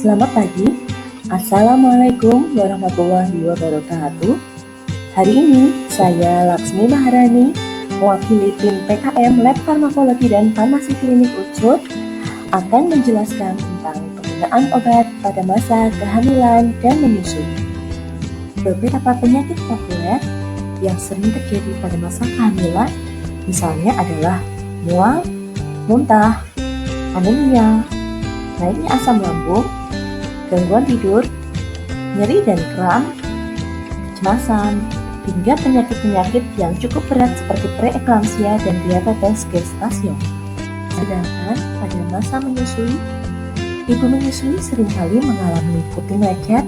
Selamat pagi. Assalamualaikum warahmatullahi wabarakatuh. Hari ini saya Laksmi Maharani, mewakili tim PKM Lab Farmakologi dan Farmasi Klinik Unsur, akan menjelaskan tentang penggunaan obat pada masa kehamilan dan menyusui. Beberapa penyakit populer yang sering terjadi pada masa kehamilan misalnya adalah mual, muntah, anemia, naiknya asam lambung, gangguan tidur, nyeri dan kram, kecemasan, hingga penyakit-penyakit yang cukup berat seperti preeklamsia dan diabetes gestasional. Sedangkan pada masa menyusui, ibu menyusui seringkali mengalami putih lecet,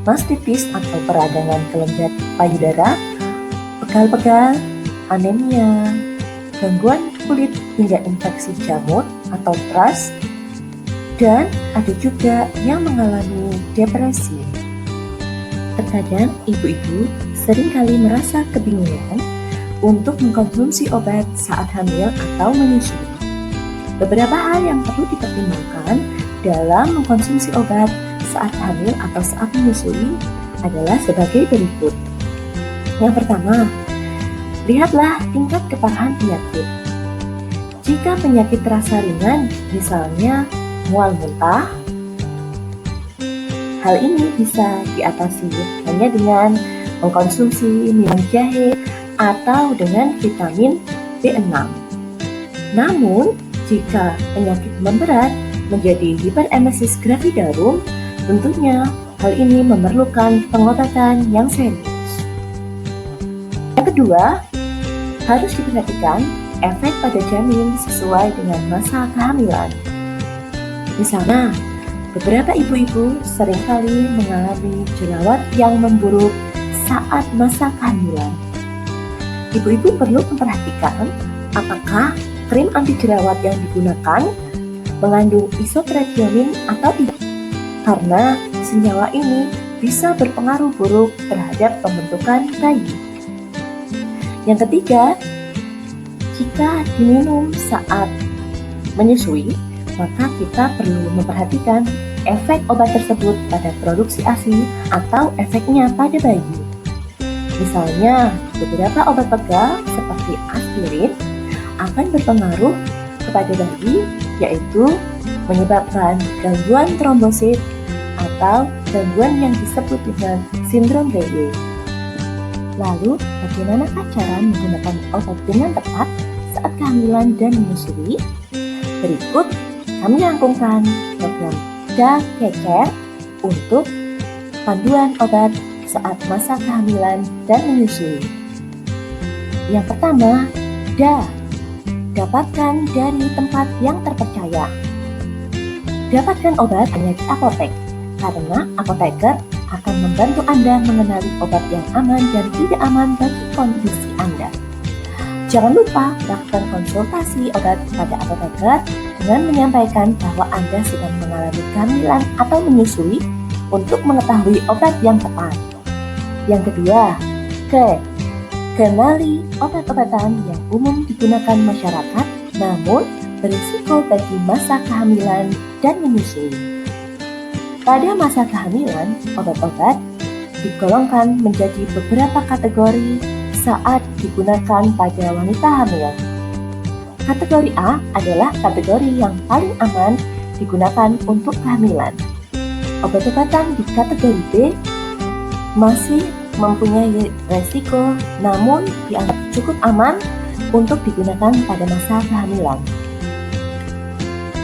mastitis atau peradangan kelenjar payudara, pegal-pegal, anemia, gangguan kulit hingga infeksi jamur atau thrush, dan ada juga yang mengalami depresi. Terkadang ibu-ibu seringkali merasa kebingungan untuk mengkonsumsi obat saat hamil atau menyusui. Beberapa hal yang perlu dipertimbangkan dalam mengkonsumsi obat saat hamil atau saat menyusui adalah sebagai berikut. Yang pertama, lihatlah tingkat keparahan penyakit. Jika penyakit terasa ringan, misalnya mual muntah, hal ini bisa diatasi hanya dengan mengkonsumsi minyak jahe atau dengan vitamin B6. Namun, jika penyakit memberat menjadi hiperemesis gravidarum, tentunya hal ini memerlukan pengobatan yang serius. Yang kedua, harus diperhatikan efek pada janin sesuai dengan masa kehamilan. Misalnya, beberapa ibu-ibu seringkali mengalami jerawat yang memburuk saat masa kehamilan. Ibu-ibu perlu memperhatikan apakah krim anti jerawat yang digunakan mengandung isoprene atau tidak, karena senyawa ini bisa berpengaruh buruk terhadap pembentukan bayi. Yang ketiga, jika diminum saat menyusui, maka kita perlu memperhatikan efek obat tersebut pada produksi ASI atau efeknya pada bayi. Misalnya, beberapa obat pegal seperti aspirin akan berpengaruh kepada bayi, yaitu menyebabkan gangguan trombosit atau gangguan yang disebut dengan sindrom Reye. Lalu, bagaimanakah cara menggunakan obat dengan tepat saat kehamilan dan menyusui? Berikut kami rangkumkan program DA-Care untuk panduan obat saat masa kehamilan dan menyusui. Yang pertama, DA. Dapatkan dari tempat yang terpercaya. Dapatkan obat hanya di apotek, karena apoteker akan membantu Anda mengenali obat yang aman dan tidak aman bagi kondisi Anda. Jangan lupa lakukan konsultasi obat pada apoteker dengan menyampaikan bahwa Anda sedang mengalami kehamilan atau menyusui untuk mengetahui obat yang tepat. Yang kedua, kenali obat-obatan yang umum digunakan masyarakat namun berisiko bagi masa kehamilan dan menyusui. Pada masa kehamilan, obat-obat digolongkan menjadi beberapa kategori saat digunakan pada wanita hamil. Kategori A adalah kategori yang paling aman digunakan untuk kehamilan. Obat-obatan di kategori B masih mempunyai resiko namun dianggap cukup aman untuk digunakan pada masa kehamilan.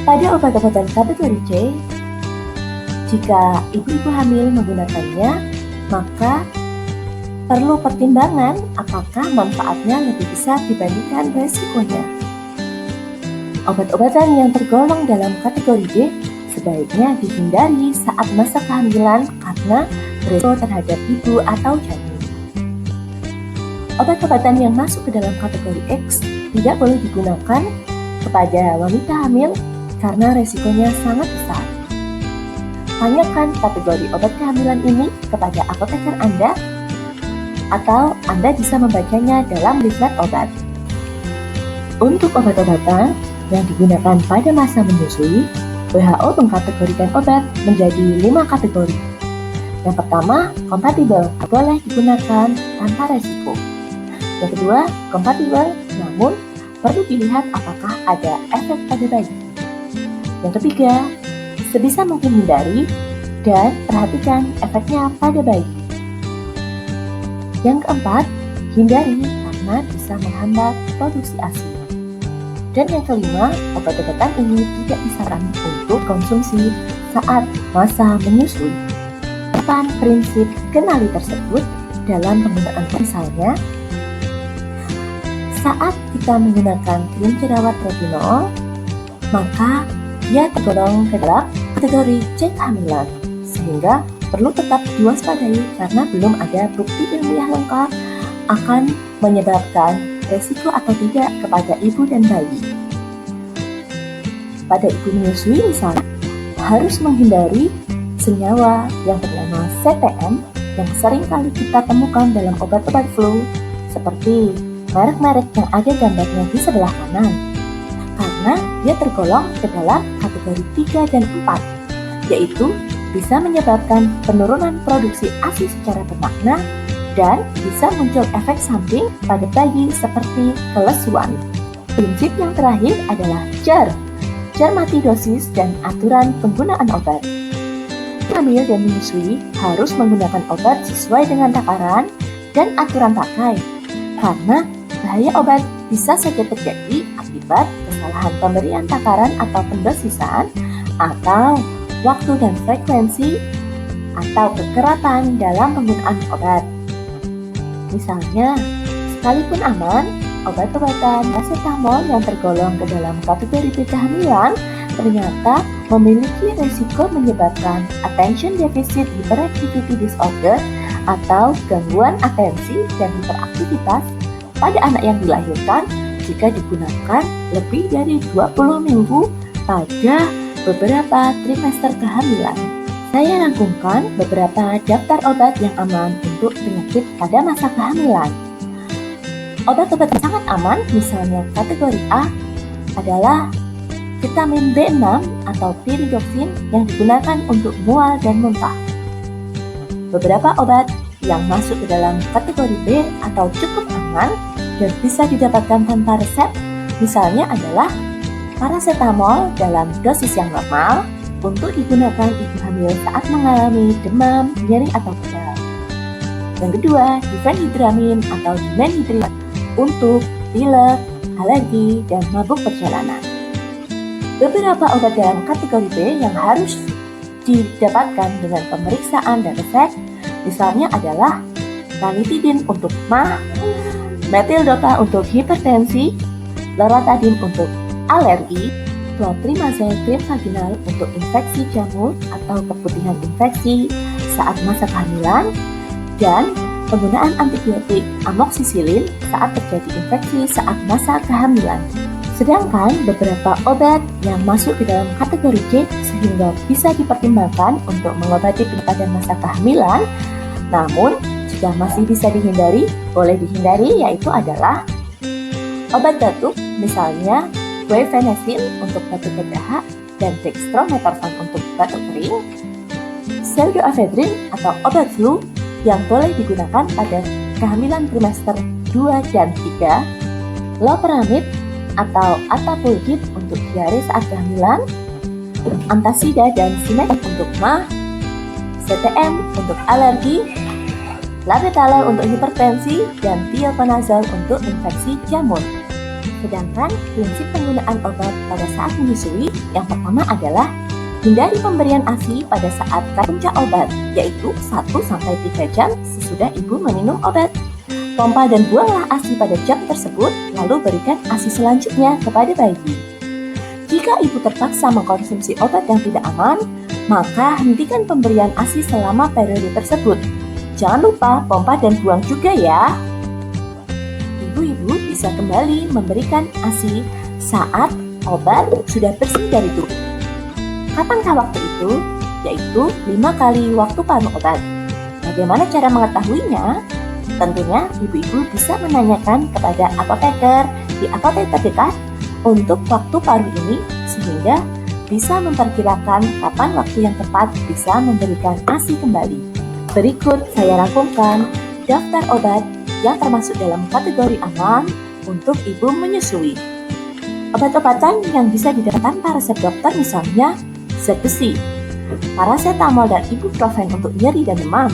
Pada obat-obatan kategori C, jika ibu-ibu hamil menggunakannya, maka perlu pertimbangan apakah manfaatnya lebih besar dibandingkan resikonya. Obat-obatan yang tergolong dalam kategori D sebaiknya dihindari saat masa kehamilan karena berisiko terhadap ibu atau janin. Obat-obatan yang masuk ke dalam kategori X tidak boleh digunakan kepada wanita hamil karena resikonya sangat besar. Tanyakan kategori obat kehamilan ini kepada apoteker Anda atau Anda bisa membacanya dalam leaflet obat. Untuk obat-obatan yang digunakan pada masa menyusui, WHO mengkategorikan obat menjadi 5 kategori. Yang pertama, kompatibel, boleh digunakan tanpa resiko. Yang kedua, kompatibel, namun perlu dilihat apakah ada efek pada bayi. Yang ketiga, sebisa mungkin hindari dan perhatikan efeknya pada bayi. Yang keempat, hindari karena bisa menghambat produksi ASI. Dan yang kelima, obat-obatan ini tidak disarankan untuk konsumsi saat masa menyusui. 8 prinsip kenali tersebut dalam penggunaan misalnya, saat kita menggunakan krim jerawat retinol, maka dia tergolong ke dalam kategori C kehamilan, sehingga perlu tetap diwaspadai karena belum ada bukti ilmiah lengkap akan menyebabkan resiko atau tidak kepada ibu dan bayi. Pada ibu menyusui misalnya, harus menghindari senyawa yang bernama CTM yang sering kali kita temukan dalam obat-obat flu seperti merek-merek yang ada gambarnya di sebelah kanan, karena dia tergolong ke dalam kategori 3 dan 4, yaitu bisa menyebabkan penurunan produksi ASI secara bermakna dan bisa muncul efek samping pada bayi seperti kelesuan. Prinsip yang terakhir adalah cermati dosis dan aturan penggunaan obat. Hamil dan menyusui harus menggunakan obat sesuai dengan takaran dan aturan pakai, karena bahaya obat bisa saja terjadi akibat kesalahan pemberian takaran atau pendosisan, atau waktu dan frekuensi, atau kekerapan dalam penggunaan obat. Misalnya, sekalipun aman, obat-obatan paracetamol yang tergolong ke dalam kategori kehamilan ternyata memiliki risiko menyebabkan attention deficit hyperactivity disorder atau gangguan atensi dan hiperaktivitas pada anak yang dilahirkan jika digunakan lebih dari 20 minggu pada beberapa trimester kehamilan. Saya rangkumkan beberapa daftar obat yang aman untuk penyakit pada masa kehamilan. Obat-obat yang sangat aman, misalnya kategori A, adalah vitamin B6 atau pyridoxine yang digunakan untuk mual dan muntah. Beberapa obat yang masuk ke dalam kategori B atau cukup aman dan bisa didapatkan tanpa resep, misalnya adalah paracetamol dalam dosis yang normal untuk digunakan ibu hamil saat mengalami demam, nyeri atau pegal. Yang kedua, difenhidramine atau dimenhydrin untuk pilek, alergi, dan mabuk perjalanan. Beberapa obat dalam kategori B yang harus didapatkan dengan pemeriksaan dan resep, misalnya adalah ranitidin untuk MAH, metildota untuk hipertensi, loratadin untuk alergi, clotrimazole krim vaginal untuk infeksi jamur atau keputihan infeksi saat masa kehamilan, dan penggunaan antibiotik amoksisilin saat terjadi infeksi saat masa kehamilan. Sedangkan beberapa obat yang masuk ke dalam kategori C sehingga bisa dipertimbangkan untuk mengobati penyakit pada masa kehamilan, namun jika masih bisa dihindari, boleh dihindari, yaitu adalah obat batuk, misalnya guaifenesin untuk batuk berdahak dan dextromethorphan untuk batuk kering, pseudoephedrine atau obat flu yang boleh digunakan pada kehamilan trimester 2 dan 3, loperamide atau atapulgid untuk diare saat kehamilan, antasida dan simeticone untuk MAH, CTM untuk alergi, labetalol untuk hipertensi, dan thioconazole untuk infeksi jamur. Sedangkan prinsip penggunaan obat pada saat menyusui yang pertama adalah hindari pemberian ASI pada saat puncak obat, yaitu 1-3 jam sesudah ibu meminum obat. Pompa dan buanglah ASI pada jam tersebut, lalu berikan ASI selanjutnya kepada bayi. Jika ibu terpaksa mengkonsumsi obat yang tidak aman, maka hentikan pemberian ASI selama periode tersebut. Jangan lupa pompa dan buang juga ya. Ibu-ibu bisa kembali memberikan ASI saat obat sudah bersih dari tubuh. Kapankah waktu itu? Yaitu 5 kali waktu paruh obat. Bagaimana cara mengetahuinya? Tentunya ibu-ibu bisa menanyakan kepada apoteker di apotek terdekat untuk waktu paruh ini, sehingga bisa memperkirakan kapan waktu yang tepat bisa memberikan ASI kembali. Berikut saya rangkumkan daftar obat yang termasuk dalam kategori aman untuk ibu menyusui. Obat-obatan yang bisa didapatkan tanpa resep dokter misalnya zat besi, paracetamol dan ibuprofen untuk nyeri dan demam,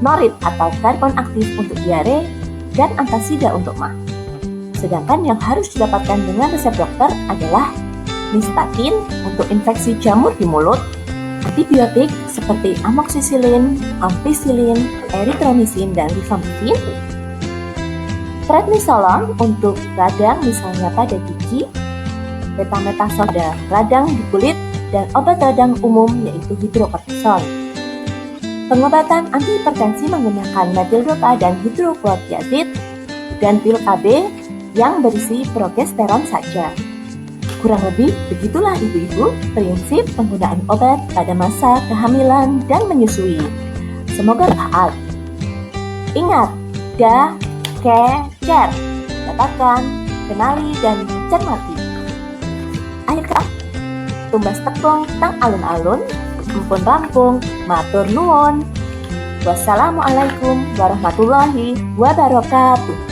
norit atau karbon aktif untuk diare, dan antasida untuk MAH. Sedangkan yang harus didapatkan dengan resep dokter adalah nystatin untuk infeksi jamur di mulut, antibiotik seperti amoxicillin, ampicillin, erythromycin, dan rifampicin, prednisolon untuk radang misalnya pada gigi, betametasoda radang di kulit, dan obat radang umum yaitu hidrokortison. Pengobatan antihipertensi menggunakan metyldopa dan hidroklotiazid dan pil KB yang berisi progesteron saja. Kurang lebih begitulah ibu-ibu prinsip penggunaan obat pada masa kehamilan dan menyusui. Semoga bermanfaat. Ingat, cer, dapatkan, kenali, dan cermati. Akhir kata, tumbas tepung tang alun-alun, empun rampung, matur nuwun. Wassalamualaikum warahmatullahi wabarakatuh.